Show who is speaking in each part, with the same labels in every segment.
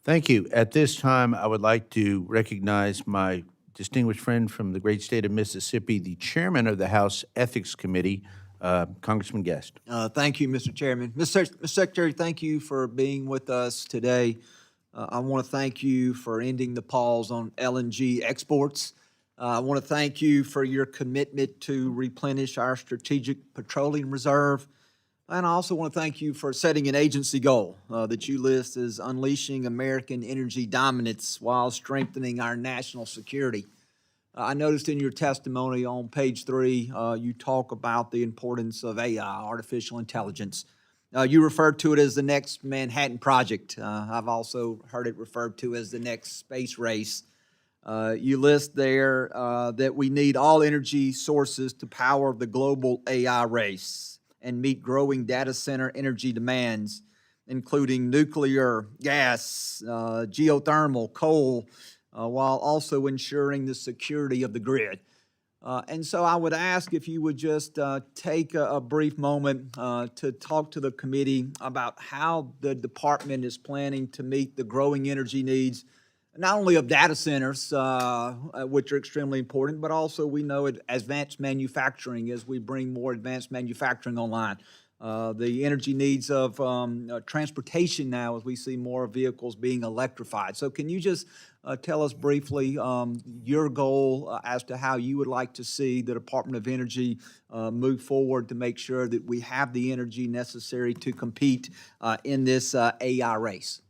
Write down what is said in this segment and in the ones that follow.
Speaker 1: Thank you. At this time, I would like to recognize my distinguished friend from the great state of Mississippi, the chairman of the House Ethics Committee, Congressman Guest.
Speaker 2: Thank you, Mr. Chairman. Mr. Secretary, thank you for being with us today. I want to thank you for ending the pause on LNG exports. I want to thank you for your commitment to replenish our strategic petroleum reserve. And I also want to thank you for setting an agency goal that you list as unleashing American energy dominance while strengthening our national security. I noticed in your testimony on page 3, you talk about the importance of AI, artificial intelligence. You referred to it as the next Manhattan Project. I've also heard it referred to as the next space race. You list there that we need all energy sources to power the global AI race and meet growing data center energy demands, including nuclear, gas, geothermal, coal, while also ensuring the security of the grid. And so I would ask if you would just take a brief moment to talk to the committee about how the department is planning to meet the growing energy needs, not only of data centers, which are extremely important, but also we know advanced manufacturing as we bring more advanced manufacturing online. The energy needs of transportation now as we see more vehicles being electrified. So can you just tell us briefly your goal as to how you would like to see the Department of Energy move forward to make sure that we have the energy necessary to compete in this AI race?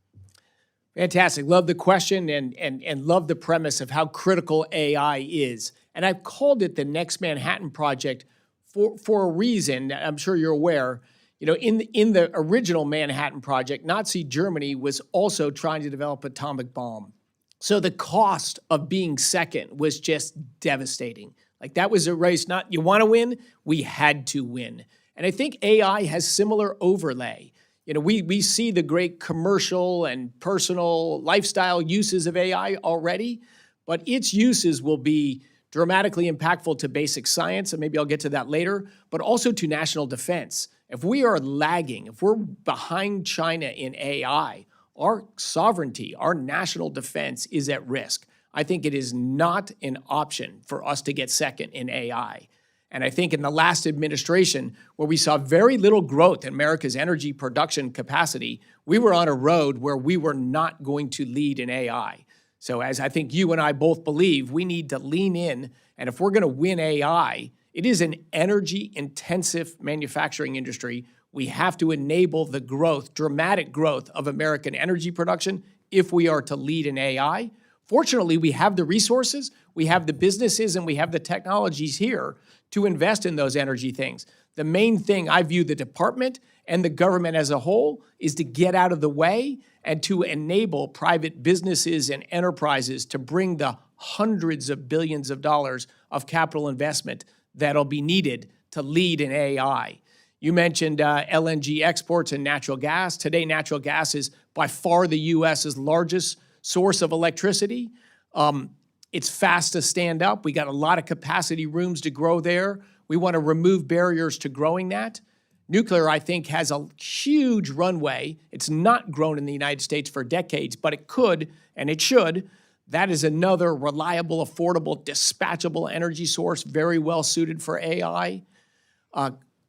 Speaker 3: Fantastic. Love the question and love the premise of how critical AI is. And I've called it the next Manhattan Project for a reason. I'm sure you're aware. You know, in the original Manhattan Project, Nazi Germany was also trying to develop an atomic bomb. So the cost of being second was just devastating. Like that was a race, not you want to win, we had to win. And I think AI has similar overlay. You know, we see the great commercial and personal lifestyle uses of AI already, but its uses will be dramatically impactful to basic science, and maybe I'll get to that later, but also to national defense. If we are lagging, if we're behind China in AI, our sovereignty, our national defense is at risk. I think it is not an option for us to get second in AI. And I think in the last administration, where we saw very little growth in America's energy production capacity, we were on a road where we were not going to lead in AI. So as I think you and I both believe, we need to lean in. And if we're going to win AI, it is an energy-intensive manufacturing industry. We have to enable the growth, dramatic growth of American energy production if we are to lead in AI. Fortunately, we have the resources, we have the businesses, and we have the technologies here to invest in those energy things. The main thing I view the department and the government as a whole is to get out of the way and to enable private businesses and enterprises to bring the hundreds of billions of dollars of capital investment that'll be needed to lead in AI. You mentioned LNG exports and natural gas. Today, natural gas is by far the U.S.'s largest source of electricity. It's fast to stand up. We got a lot of capacity rooms to grow there. We want to remove barriers to growing that. Nuclear, I think, has a huge runway. It's not grown in the United States for decades, but it could and it should. That is another reliable, affordable, dispatchable energy source, very well suited for AI.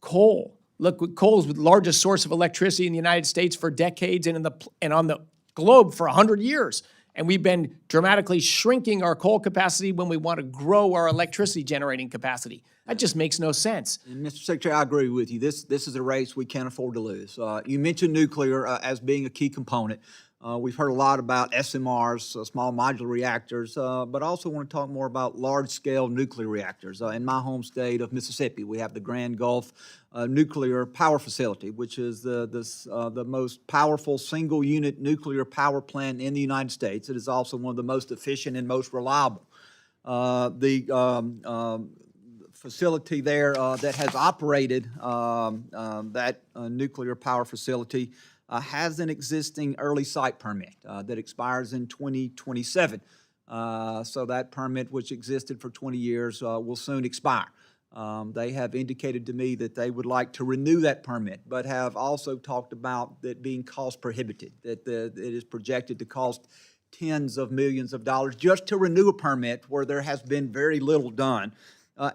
Speaker 3: Coal. Look, coal is the largest source of electricity in the United States for decades and on the globe for 100 years. And we've been dramatically shrinking our coal capacity when we want to grow our electricity generating capacity. That just makes no sense.
Speaker 2: And Mr. Secretary, I agree with you. This is a race we can't afford to lose. You mentioned nuclear as being a key component. We've heard a lot about SMRs, small modular reactors, but also want to talk more about large-scale nuclear reactors. In my home state of Mississippi, we have the Grand Gulf Nuclear Power Facility, which is the most powerful single-unit nuclear power plant in the United States. It is also one of the most efficient and most reliable. The facility there that has operated that nuclear power facility has an existing early site permit that expires in 2027. So that permit, which existed for 20 years, will soon expire. They have indicated to me that they would like to renew that permit, but have also talked about that being cost prohibitive, that it is projected to cost tens of millions of dollars just to renew a permit where there has been very little done.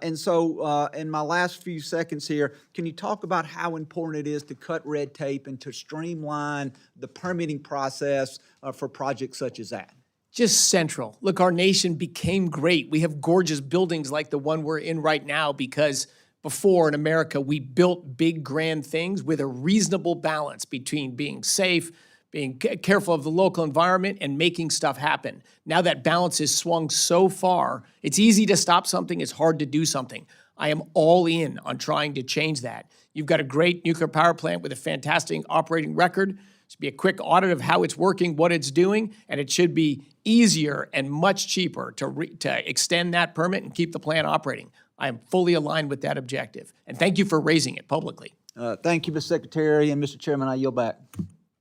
Speaker 2: And so in my last few seconds here, can you talk about how important it is to cut red tape and to streamline the permitting process for projects such as that?
Speaker 3: Just central. Look, our nation became great. We have gorgeous buildings like the one we're in right now because before in America, we built big, grand things with a reasonable balance between being safe, being careful of the local environment, and making stuff happen. Now that balance is swung so far, it's easy to stop something, it's hard to do something. I am all in on trying to change that. You've got a great nuclear power plant with a fantastic operating record. It should be a quick audit of how it's working, what it's doing, and it should be easier and much cheaper to extend that permit and keep the plant operating. I am fully aligned with that objective. And thank you for raising it publicly.
Speaker 2: Thank you, Mr. Secretary, and Mr. Chairman, I yield back.